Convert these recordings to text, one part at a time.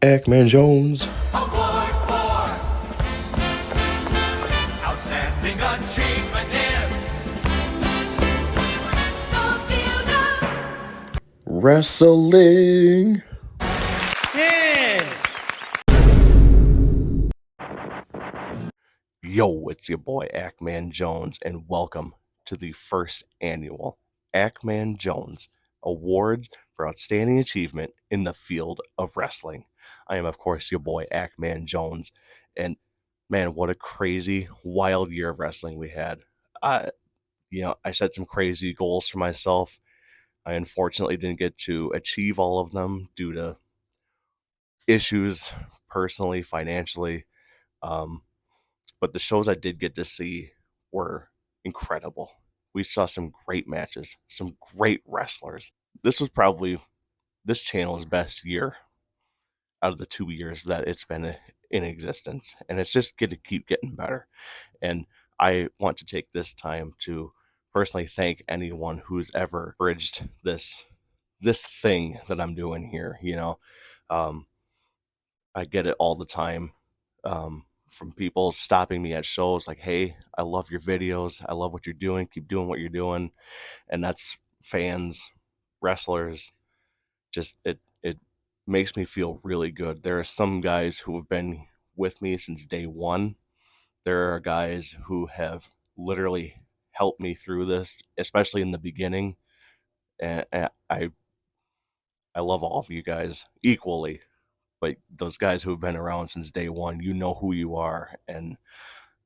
AKMan Jones. Award for outstanding achievement in the field of Wrestling. Yo, it's your boy AKMan Jones, and welcome to the first annual AKMan Jones Awards for Outstanding Achievement in the Field of Wrestling. I am, of course, your boy AKMan Jones, and man, what a crazy, wild year of wrestling we had. I, I set some crazy goals for myself. I unfortunately didn't get to achieve all of them due to issues personally, financially. Um, but the shows I did get to see were incredible. We saw some great matches, some great wrestlers. This was probably this channel's best year out of the 2 years that it's been in existence, and it's just going to keep getting better. And I want to take this time to personally thank anyone who's ever bridged this thing that I'm doing here. Um, I get it all the time from people stopping me at shows like, "Hey, I love your videos. I love what you're doing. Keep doing what you're doing." And that's fans, wrestlers. Just it makes me feel really good. There are some guys who have been with me since day one. There are guys who have literally helped me through this, especially in the beginning. And I love all of you guys equally. But those guys who have been around since day one, you know who you are, and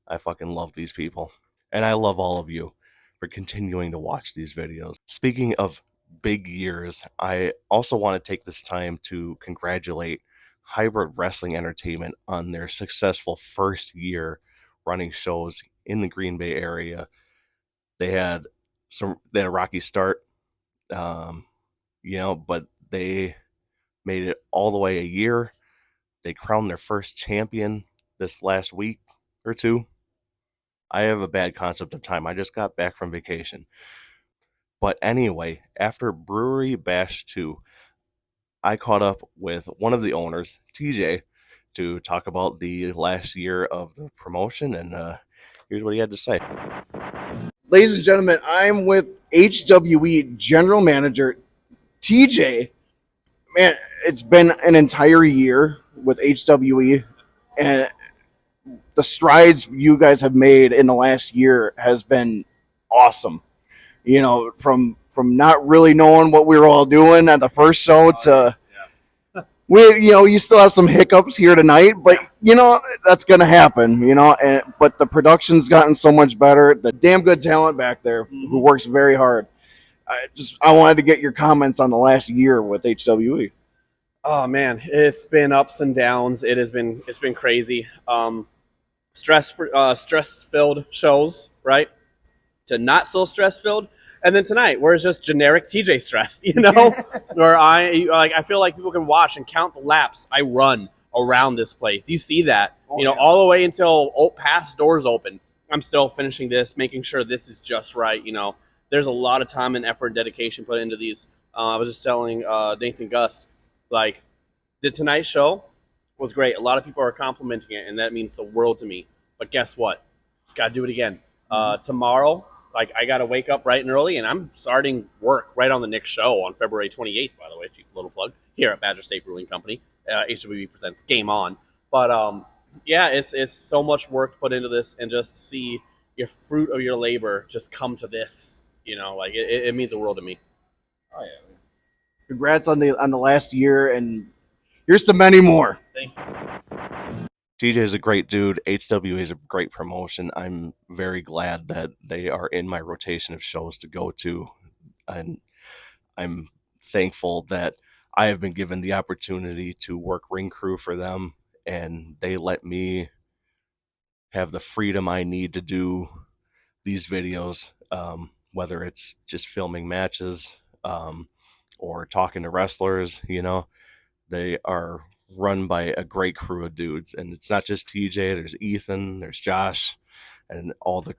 I fucking love these people. And I love all of you for continuing to watch these videos. Speaking of big years, I also want to take this time to congratulate Hybrid Wrestling Entertainment on their successful first year running shows in the Green Bay area. They had a rocky start, um, but they made it all the way a year. They crowned their first champion this last week or two. I have a bad concept of time. I just got back from vacation. But anyway, after Brewery Bash 2, I caught up with one of the owners, TJ, to talk about the last year of the promotion, and here's what he had to say. Ladies and gentlemen, I'm with HWE General Manager TJ. Man, it's been an entire year with HWE, and the strides you guys have made in the last year has been awesome. You know, from not really knowing what we were all doing at the first show to you still have some hiccups here tonight, but that's gonna happen. But the production's gotten so much better. The damn good talent back there who works very hard. I wanted to get your comments on the last year with HWE. Oh man, it's been ups and downs. It's been crazy. Stress filled shows, right? To not so stress filled, and then tonight where it's just generic TJ stress, where I feel like people can watch and count the laps I run around this place. You see that, all the way until past doors open. I'm still finishing this, making sure this is just right. There's a lot of time and effort and dedication put into these. I was just telling Nathan Gust, like, the Tonight Show was great. A lot of people are complimenting it, and that means the world to me. But guess what? Just got to do it again. Tomorrow, I got to wake up bright and early, and I'm starting work right on the next show on February 28th, by the way, cheap little plug, here at Badger State Brewing Company. HWB presents Game On. But, yeah, it's so much work put into this, and just to see your fruit of your labor just come to this, it means the world to me. Oh, yeah. Congrats on the last year, and here's to many more. Thank you. TJ is a great dude. HWA is a great promotion. I'm very glad that they are in my rotation of shows to go to. And I'm thankful that I have been given the opportunity to work ring crew for them, and they let me have the freedom I need to do these videos, whether it's just filming matches or talking to wrestlers. They are run by a great crew of dudes, and it's not just TJ. There's Ethan, there's Josh, and all the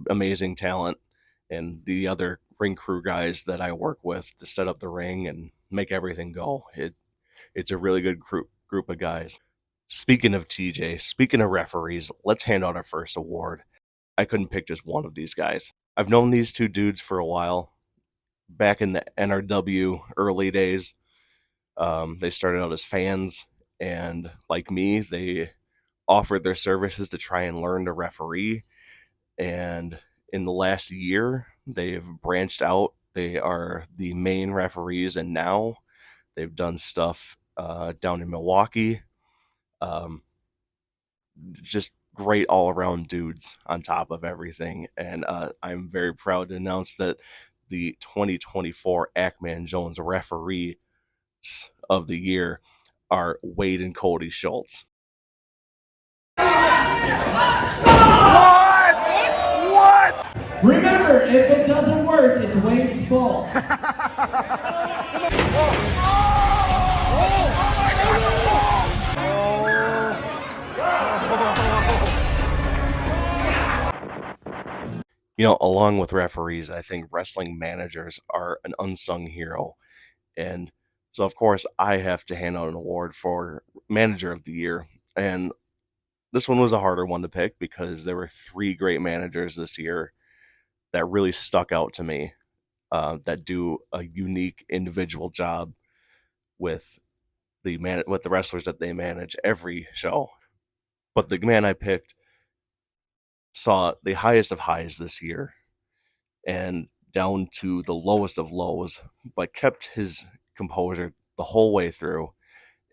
amazing talent and the other ring crew guys that I work with to set up the ring and make everything go. It's a really good group of guys. Speaking of TJ, speaking of referees, let's hand out our first award. I couldn't pick just one of these guys. I've known these two dudes for a while. Back in the NRW early days, they started out as fans, and like me, they offered their services to try and learn to referee. And in the last year, they've branched out. They are the main referees, and now they've done stuff down in Milwaukee. Just great all around dudes on top of everything. And I'm very proud to announce that the 2024 AKMan Jones referees of the year are Wade and Cody Schultz. Remember, if it doesn't work, it's Wade's fault. You know, along with referees, I think wrestling managers are an unsung hero. And so, of course, I have to hand out an award for Manager of the Year. And this one was a harder one to pick because there were 3 great managers this year that really stuck out to me, that do a unique individual job with with the wrestlers that they manage every show. But the man I picked saw the highest of highs this year and down to the lowest of lows, but kept his composure the whole way through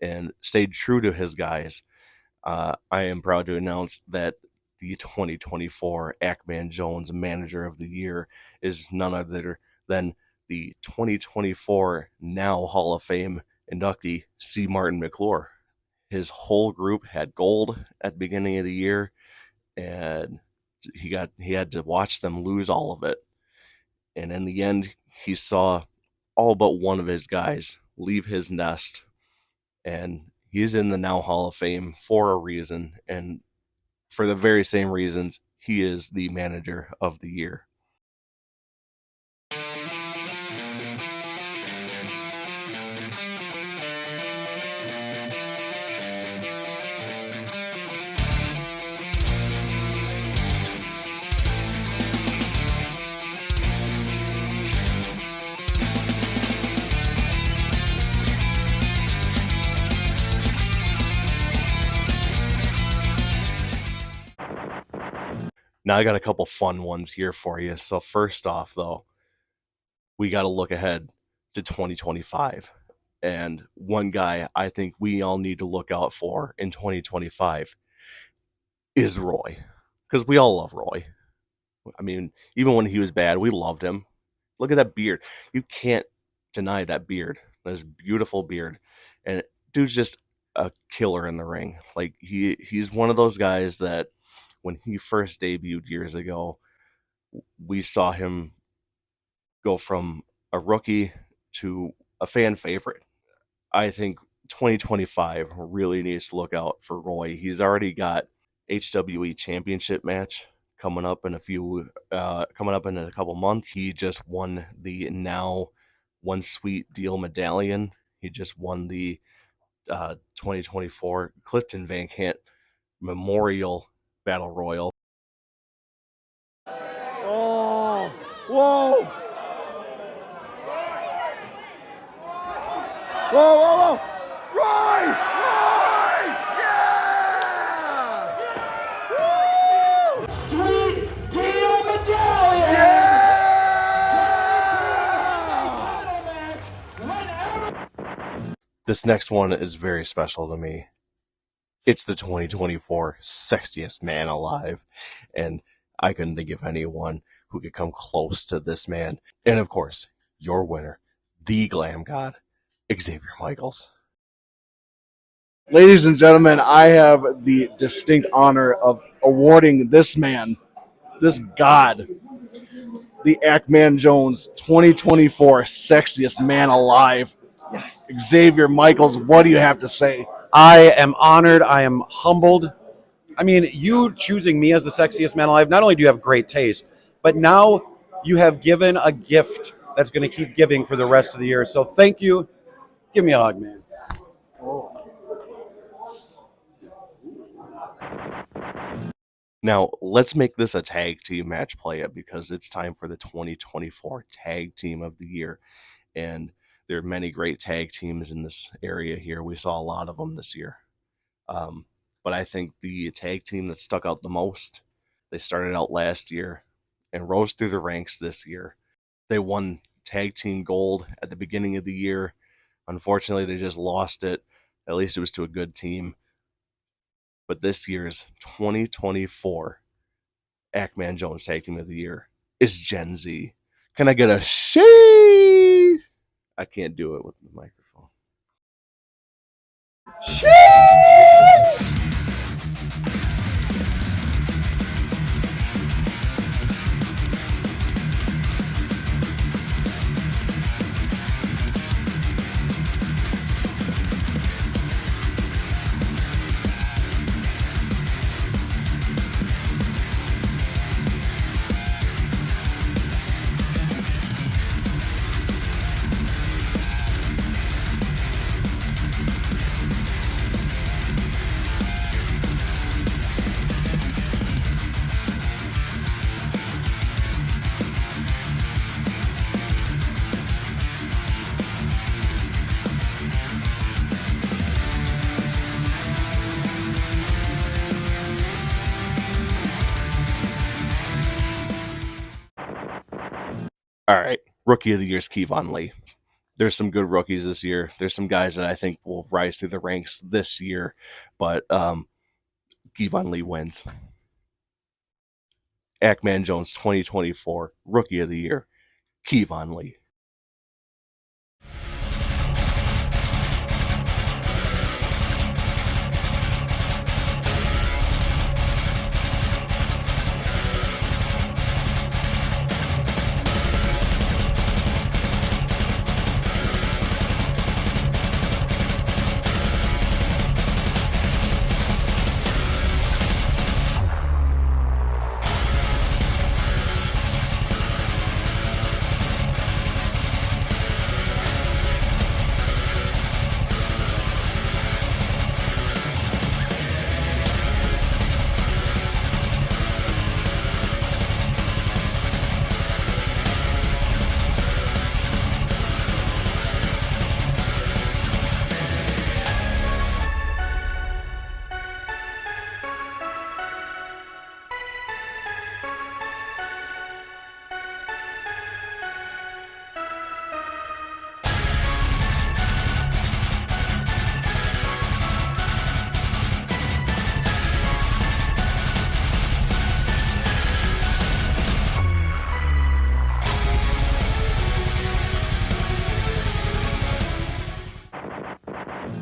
and stayed true to his guys. I am proud to announce that the 2024 AKMan Jones Manager of the Year is none other than the 2024 now Hall of Fame inductee C. Martin McClure. His whole group had gold at the beginning of the year, and he had to watch them lose all of it. And in the end, he saw all but one of his guys leave his nest, and he's in the now Hall of Fame for a reason, and for the very same reasons, he is the Manager of the Year. Now I got a couple fun ones here for you. So first off, though, we got to look ahead to 2025. And one guy I think we all need to look out for in 2025 is Roy. Because we all love Roy. I mean, even when he was bad, we loved him. Look at that beard. You can't deny that beard. That beautiful beard. And dude's just a killer in the ring. Like he's one of those guys that when he first debuted years ago, we saw him go from a rookie to a fan favorite. I think 2025 really needs to look out for Roy. He's already got HWE championship match coming up in a couple months. He just won the now One Sweet Deal medallion. He just won the 2024 Clifton Van Cant Memorial Battle Royal. Oh, whoa! Whoa, whoa, whoa! Roy! Roy! Yeah! Woo! Sweet Deal Medallion! Yeah! This next one is very special to me. It's the 2024 Sexiest Man Alive, and I couldn't think of anyone who could come close to this man. And of course, your winner, the Glam God, Xavier Michaels. Ladies and gentlemen, I have the distinct honor of awarding this man, this god, the AKMan Jones 2024 Sexiest Man Alive. Yes. Xavier Michaels, what do you have to say? I am honored. I am humbled. I mean, you choosing me as the sexiest man alive, not only do you have great taste, but now you have given a gift that's going to keep giving for the rest of the year. So thank you. Give me a hug, man. Now, let's make this a tag team match play it because it's time for the 2024 Tag Team of the Year. And there are many great tag teams in this area here. We saw a lot of them this year. But I think the tag team that stuck out the most, they started out last year and rose through the ranks this year. They won tag team gold at the beginning of the year. Unfortunately, they just lost it. At least it was to a good team. But this year's 2024 AKMan Jones Tag Team of the Year is Gen Z. Can I get a she? I can't do it with the microphone. All right, Rookie of the Year is Kevon Lee. There's some good rookies this year. There's some guys that I think will rise through the ranks this year, but Kevon Lee wins. AKMan Jones 2024 Rookie of the Year, Kevon Lee.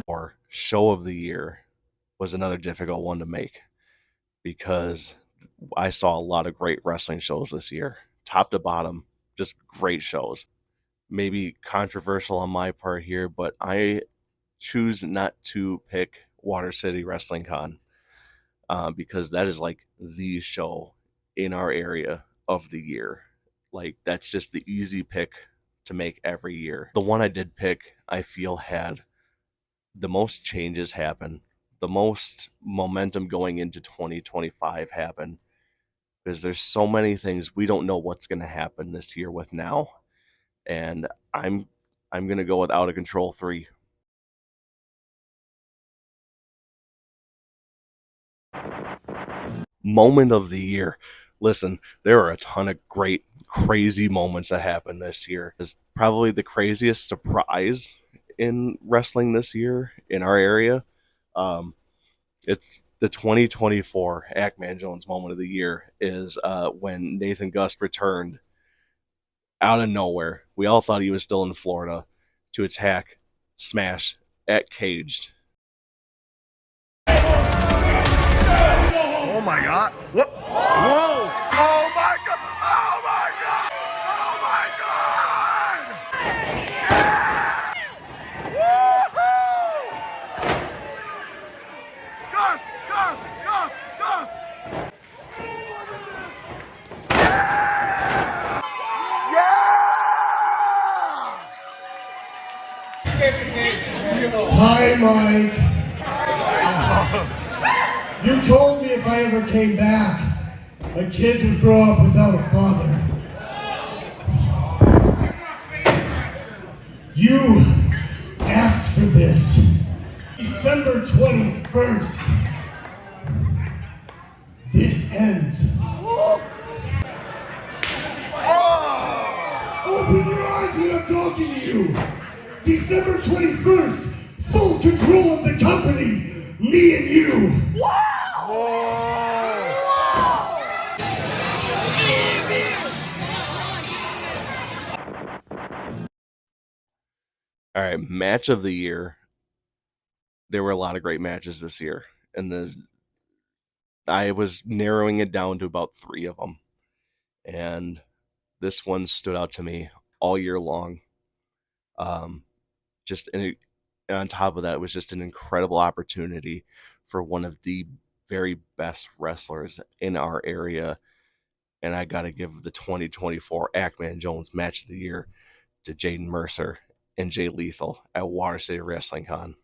Or Show of the Year was another difficult one to make because I saw a lot of great wrestling shows this year, top to bottom, just great shows. Maybe controversial on my part here, but I choose not to pick Water City Wrestling Con because that is like the show in our area of the year. Like, that's just the easy pick to make every year. The one I did pick, I feel, had the most changes happen, the most momentum going into 2025 happen, because there's so many things we don't know what's going to happen this year with now, and I'm going to go with Out of Control 3. Moment of the year. Listen, there are a ton of great, crazy moments that happened this year. It's probably the craziest surprise in wrestling this year in our area. It's the 2024 AKMan Jones moment of the year is when Nathan Gust returned out of nowhere. We all thought he was still in Florida to attack Smash at Caged. Oh my god. What? Whoa! Oh my god! Oh my god! Oh my god! Yeah! Woohoo! Gus! Gus! Gus! Gus! Yeah! Yeah! Hi, Mike. You told me if I ever came back, My kids would grow up without a father. You asked for this. December 21st. This ends. Open your eyes when I'm talking to you. December 21st, full control of the company. Me and you. All right, match of the year. There were a lot of great matches this year, and I was narrowing it down to about 3 of them, and this one stood out to me all year long. Just on top of that, it was just an incredible opportunity for one of the very best wrestlers in our area, and I got to give the 2024 AKMan Jones Match of the Year to Jaden Mercer and Jay Lethal at Water City Wrestling Con.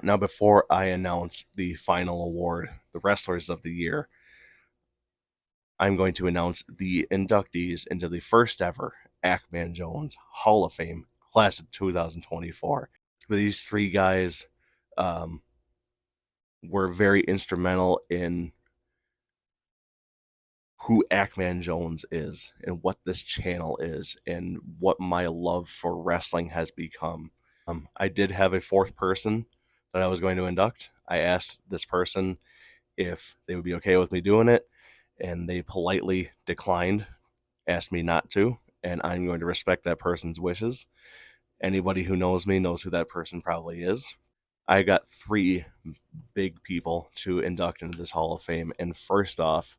Now, before I announce the final award, the Wrestlers of the Year, I'm going to announce the inductees into the first ever AKMan Jones Hall of Fame class of 2024. These 3 guys were very instrumental in who AKMan Jones is and what this channel is and what my love for wrestling has become. I did have a fourth person that I was going to induct. I asked this person if they would be okay with me doing it, and they politely declined, asked me not to, and I'm going to respect that person's wishes. Anybody who knows me knows who that person probably is. I got three big people to induct into this Hall of Fame, and first off,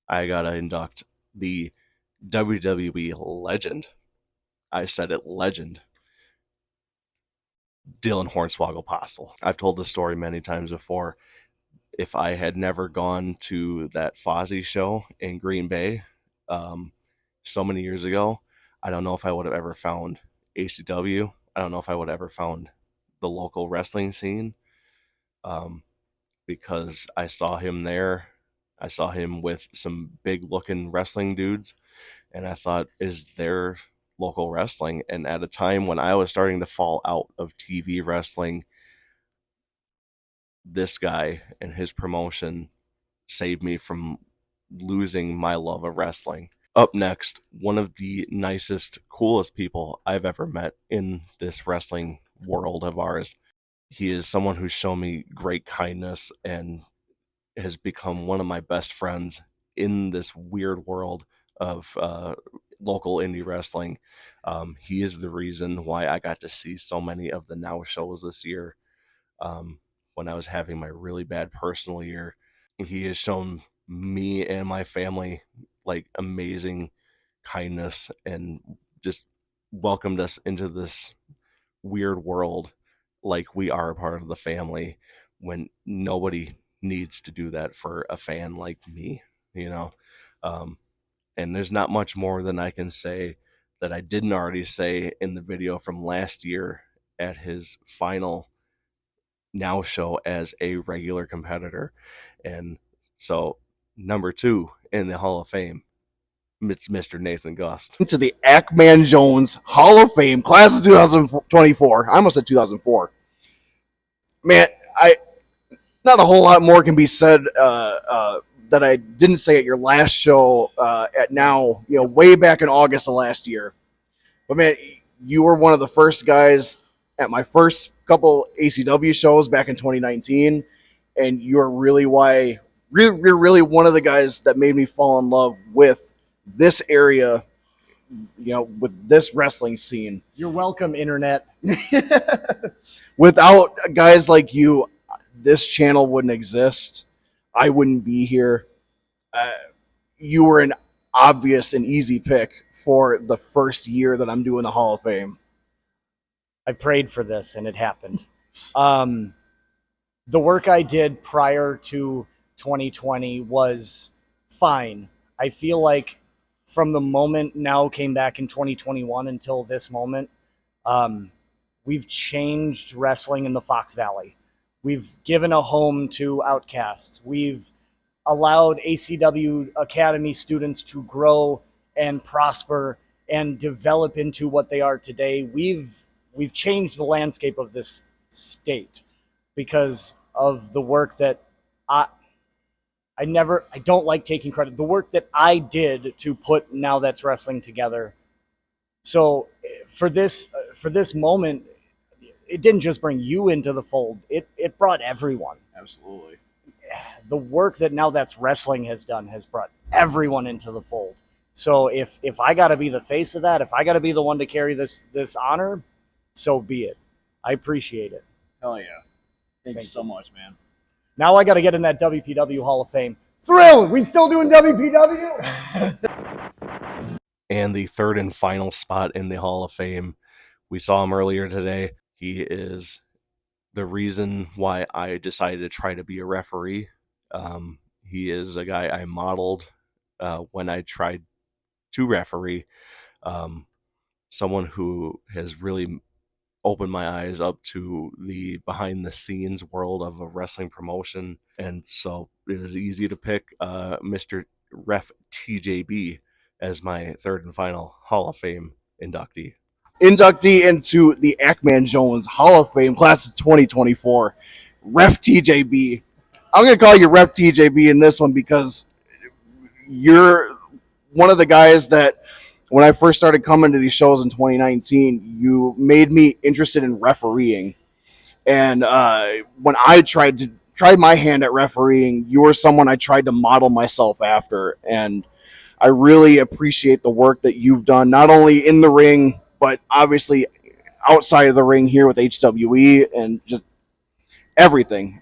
I gotta induct the WWE legend. I said it, legend. Dylan Hornswoggle Postel. I've told this story many times before. If I had never gone to that Fozzy show in Green Bay so many years ago, I don't know if I would have ever found ACW. I don't know if I would have ever found the local wrestling scene, because I saw him there. I saw him with some big looking wrestling dudes, and I thought, is there local wrestling? And at a time when I was starting to fall out of TV wrestling, this guy and his promotion saved me from losing my love of wrestling. Up next, one of the nicest, coolest people I've ever met in this wrestling world of ours. He is someone who's shown me great kindness and has become one of my best friends in this weird world of local indie wrestling. He is the reason why I got to see so many of the Now shows this year, when I was having my really bad personal year. He has shown me and my family like amazing kindness and just welcomed us into this weird world like we are a part of the family, when nobody needs to do that for a fan like me, you know. And there's not much more than I can say that I didn't already say in the video from last year at his final Now show as a regular competitor. And so, number 2 in the Hall of Fame, it's Mr. Nathan Gust. Into the AKMan Jones Hall of Fame, class of 2024. I almost said 2004. Man, not a whole lot more can be said that I didn't say at your last show at Now, way back in August of last year. But man, you were one of the first guys at my first couple ACW shows back in 2019, and you're really really one of the guys that made me fall in love with this area, with this wrestling scene. You're welcome, internet. Without guys like you, this channel wouldn't exist. I wouldn't be here. You were an obvious and easy pick for the first year that I'm doing the Hall of Fame. I prayed for this and it happened. The work I did prior to 2020 was fine. I feel like from the moment Now came back in 2021 until this moment, we've changed wrestling in the Fox Valley. We've given a home to outcasts. We've allowed ACW Academy students to grow and prosper and develop into what they are today. We've changed the landscape of this state because of the work that I don't like taking credit. The work that I did to put Now That's Wrestling together. So for this moment, it didn't just bring you into the fold. It brought everyone. Absolutely. The work that Now That's Wrestling has done has brought everyone into the fold. So if I got to be the face of that, if I got to be the one to carry this honor, so be it. I appreciate it. Hell yeah. Thank you so much, man. Now I got to get in that WPW Hall of Fame. Thrilled! We still doing WPW? And the third and final spot in the Hall of Fame, we saw him earlier today. He is the reason why I decided to try to be a referee. He is a guy I modeled when I tried to referee. Someone who has really opened my eyes up to the behind the scenes world of a wrestling promotion. And so it was easy to pick Mr. Ref TJB as my third and final Hall of Fame inductee. Inductee into the AKMan Jones Hall of Fame, class of 2024, Ref TJB. I'm going to call you Ref TJB in this one because you're one of the guys that when I first started coming to these shows in 2019, you made me interested in refereeing. And when I tried my hand at refereeing, you were someone I tried to model myself after. And I really appreciate the work that you've done, not only in the ring, but obviously outside of the ring here with HWE and just everything.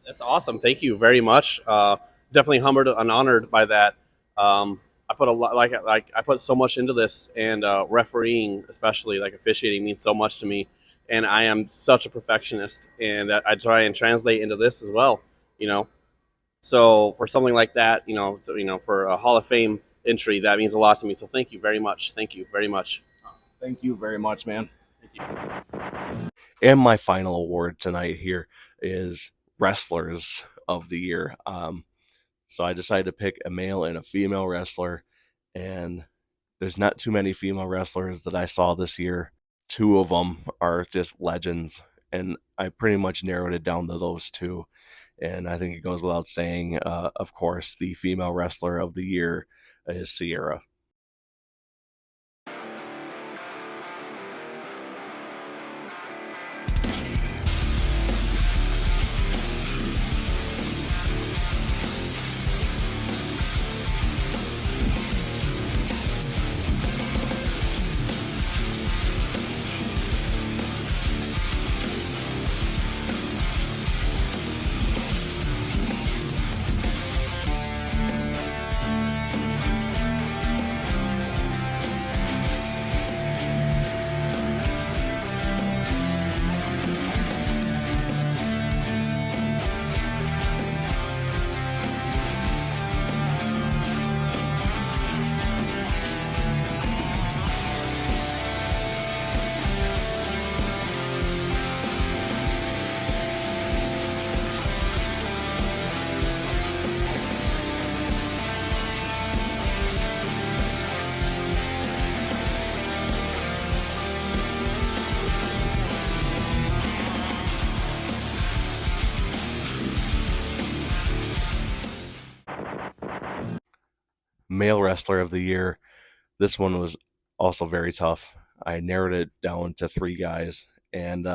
That's awesome. Thank you very much. Definitely humbled and honored by that. I put a lot, I put so much into this, and refereeing, especially like officiating, means so much to me. And I am such a perfectionist, and that I try and translate into this as well. So for something like that, for a Hall of Fame entry, that means a lot to me. So thank you very much. Thank you very much. Thank you very much, man. Thank you. And my final award tonight here is Wrestlers of the Year. So I decided to pick a male and a female wrestler, and there's not too many female wrestlers that I saw this year. 2 of them are just legends, and I pretty much narrowed it down to those 2. And I think it goes without saying, of course, the female wrestler of the year is Sierra. Male wrestler of the year. This one was also very tough. I narrowed it down to 3 guys, and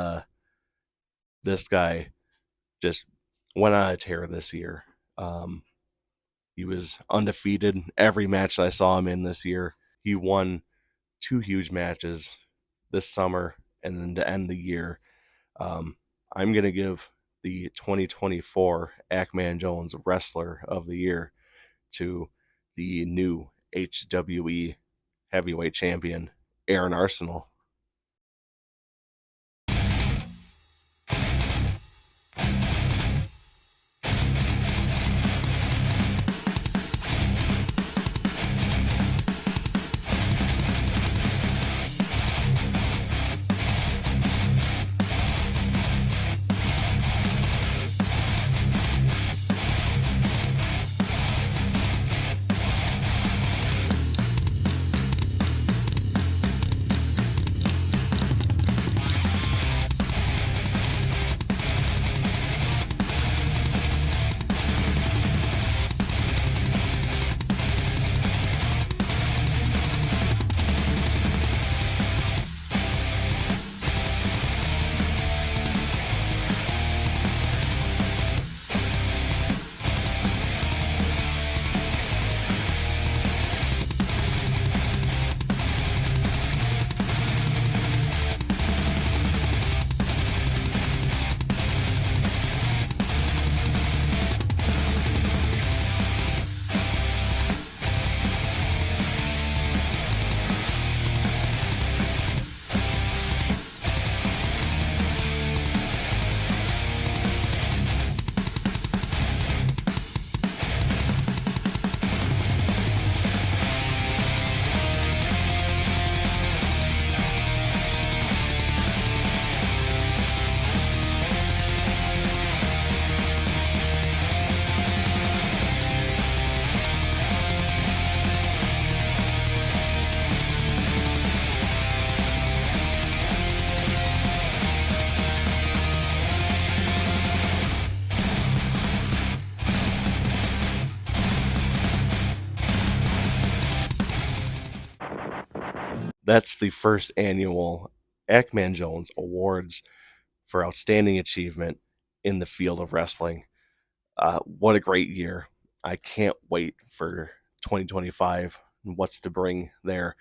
this guy just went on a tear this year. He was undefeated every match that I saw him in this year. He won 2 huge matches this summer, and then to end the year, I'm going to give the 2024 AKMan Jones Wrestler of the Year to the new HWE heavyweight champion, Aaron Arsenal. that's the first annual AKMan Jones Awards for outstanding achievement in the field of wrestling. What a great year. I can't wait for 2025 and what's to bring there.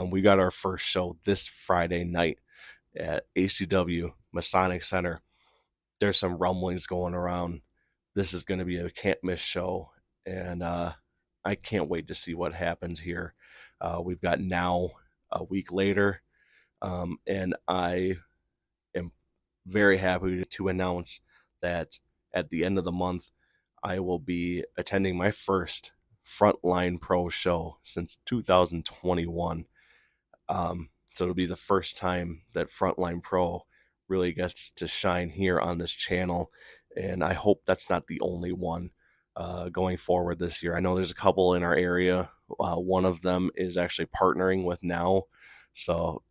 We got our first show this Friday night at ACW Masonic Center. There's some rumblings going around. This is going to be a can't miss show, and I can't wait to see what happens here. We've got now a week later, and I am very happy to announce that at the end of the month, I will be attending my first Frontline Pro show since 2021. So it'll be the first time that Frontline Pro really gets to shine here on this channel, and I hope that's not the only one going forward this year. I know there's a couple in our area. One of them is actually partnering with Now, so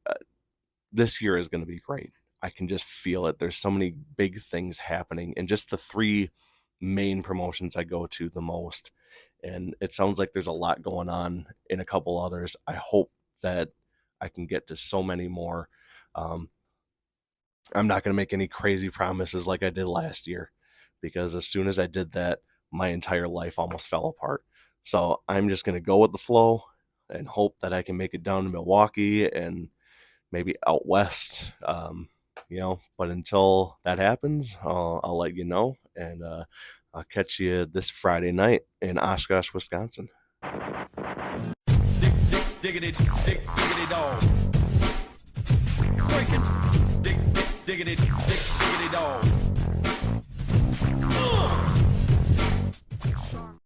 this year is going to be great. I can just feel it. There's so many big things happening, and just the three main promotions I go to the most. And it sounds like there's a lot going on in a couple others. I hope that I can get to so many more. I'm not going to make any crazy promises like I did last year, because as soon as I did that, my entire life almost fell apart. So I'm just going to go with the flow and hope that I can make it down to Milwaukee and maybe out west. But until that happens, I'll let you know, and I'll catch you this Friday night in Oshkosh, Wisconsin. Diggity dog. Breaking. Diggity dog.